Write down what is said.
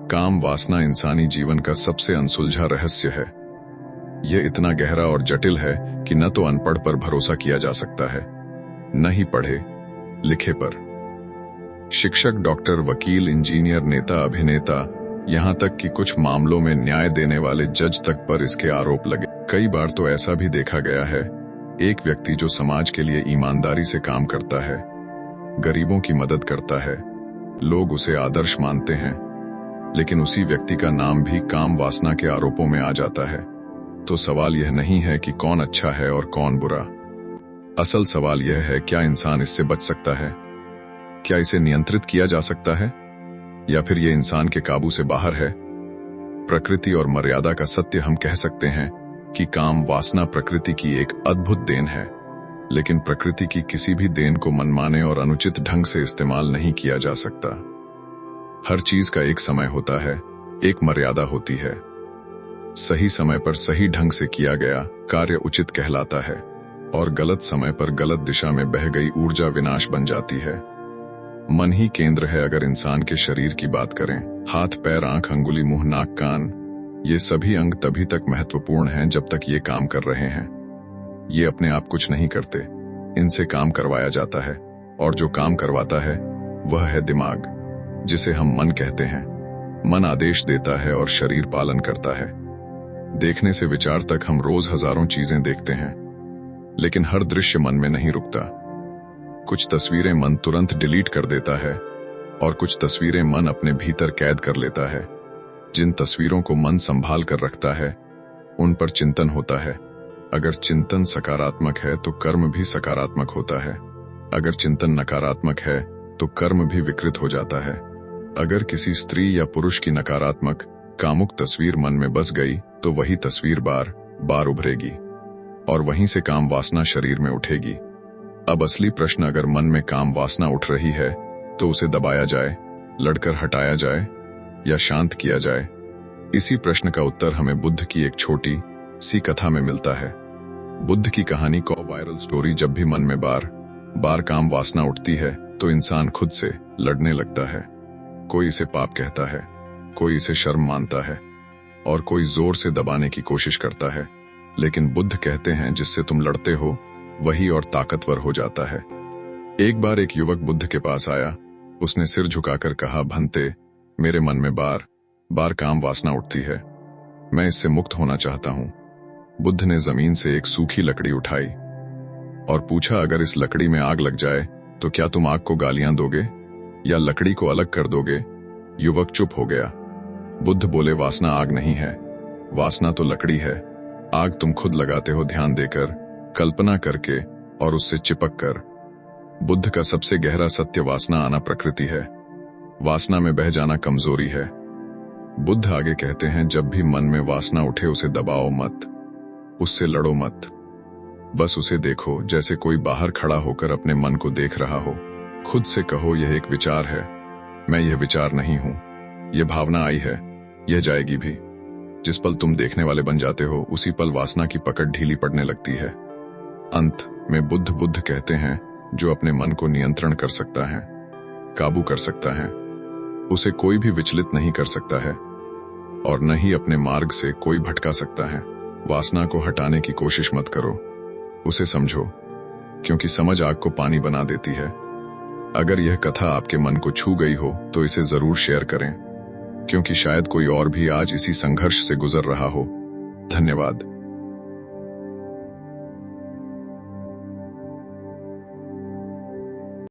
काम वासना इंसानी जीवन का सबसे अनसुलझा रहस्य है। यह इतना गहरा और जटिल है कि न तो अनपढ़ पर भरोसा किया जा सकता है, न ही पढ़े लिखे पर। शिक्षक, डॉक्टर, वकील, इंजीनियर, नेता, अभिनेता, यहां तक कि कुछ मामलों में न्याय देने वाले जज तक पर इसके आरोप लगे। कई बार तो ऐसा भी देखा गया है, एक व्यक्ति जो समाज के लिए ईमानदारी से काम करता है, गरीबों की मदद करता है, लोग उसे आदर्श मानते हैं, लेकिन उसी व्यक्ति का नाम भी काम वासना के आरोपों में आ जाता है। तो सवाल यह नहीं है कि कौन अच्छा है और कौन बुरा। असल सवाल यह है, क्या इंसान इससे बच सकता है? क्या इसे नियंत्रित किया जा सकता है, या फिर यह इंसान के काबू से बाहर है? प्रकृति और मर्यादा का सत्य हम कह सकते हैं कि काम वासना प्रकृति की एक अद्भुत देन है, लेकिन प्रकृति की किसी भी देन को मनमाने और अनुचित ढंग से इस्तेमाल नहीं किया जा सकता। हर चीज का एक समय होता है, एक मर्यादा होती है। सही समय पर सही ढंग से किया गया कार्य उचित कहलाता है, और गलत समय पर गलत दिशा में बह गई ऊर्जा विनाश बन जाती है। मन ही केंद्र है। अगर इंसान के शरीर की बात करें, हाथ, पैर, आंख, अंगुली, मुंह, नाक, कान, ये सभी अंग तभी तक महत्वपूर्ण हैं जब तक ये काम कर रहे हैं। ये अपने आप कुछ नहीं करते, इनसे काम करवाया जाता है, और जो काम करवाता है वह है दिमाग, जिसे हम मन कहते हैं। मन आदेश देता है और शरीर पालन करता है। देखने से विचार तक हम रोज हजारों चीजें देखते हैं, लेकिन हर दृश्य मन में नहीं रुकता। कुछ तस्वीरें मन तुरंत डिलीट कर देता है, और कुछ तस्वीरें मन अपने भीतर कैद कर लेता है। जिन तस्वीरों को मन संभाल कर रखता है, उन पर चिंतन होता है। अगर चिंतन सकारात्मक है तो कर्म भी सकारात्मक होता है। अगर चिंतन नकारात्मक है तो कर्म भी विकृत हो जाता है। अगर किसी स्त्री या पुरुष की नकारात्मक, कामुक तस्वीर मन में बस गई तो वही तस्वीर बार बार उभरेगी, और वहीं से काम वासना शरीर में उठेगी। अब असली प्रश्न, अगर मन में काम वासना उठ रही है तो उसे दबाया जाए, लड़कर हटाया जाए, या शांत किया जाए? इसी प्रश्न का उत्तर हमें बुद्ध की एक छोटी सी कथा में मिलता है। बुद्ध की कहानी को वायरल स्टोरी। जब भी मन में बार बार काम वासना उठती है तो इंसान खुद से लड़ने लगता है। कोई इसे पाप कहता है, कोई इसे शर्म मानता है, और कोई जोर से दबाने की कोशिश करता है। लेकिन बुद्ध कहते हैं, जिससे तुम लड़ते हो वही और ताकतवर हो जाता है। एक बार एक युवक बुद्ध के पास आया। उसने सिर झुकाकर कहा, भंते, मेरे मन में बार बार काम वासना उठती है, मैं इससे मुक्त होना चाहता हूं। बुद्ध ने जमीन से एक सूखी लकड़ी उठाई और पूछा, अगर इस लकड़ी में आग लग जाए तो क्या तुम आग को गालियां दोगे या लकड़ी को अलग कर दोगे? युवक चुप हो गया। बुद्ध बोले, वासना आग नहीं है, वासना तो लकड़ी है। आग तुम खुद लगाते हो, ध्यान देकर, कल्पना करके और उससे चिपक कर। बुद्ध का सबसे गहरा सत्य वासना आना प्रकृति है, वासना में बह जाना कमजोरी है। बुद्ध आगे कहते हैं, जब भी मन में वासना उठे उसे दबाओ मत, उससे लड़ो मत। बस उसे देखो जैसे कोई बाहर खड़ा होकर अपने मन को देख रहा हो। खुद से कहो, यह एक विचार है, मैं यह विचार नहीं हूं। यह भावना आई है, यह जाएगी भी। जिस पल तुम देखने वाले बन जाते हो, उसी पल वासना की पकड़ ढीली पड़ने लगती है। अंत में बुद्ध कहते हैं, जो अपने मन को नियंत्रण कर सकता है, काबू कर सकता है, उसे कोई भी विचलित नहीं कर सकता है, और न ही अपने मार्ग से कोई भटका सकता है। वासना को हटाने की कोशिश मत करो, उसे समझो, क्योंकि समझ आग को पानी बना देती है। अगर यह कथा आपके मन को छू गई हो तो इसे जरूर शेयर करें, क्योंकि शायद कोई और भी आज इसी संघर्ष से गुजर रहा हो। धन्यवाद।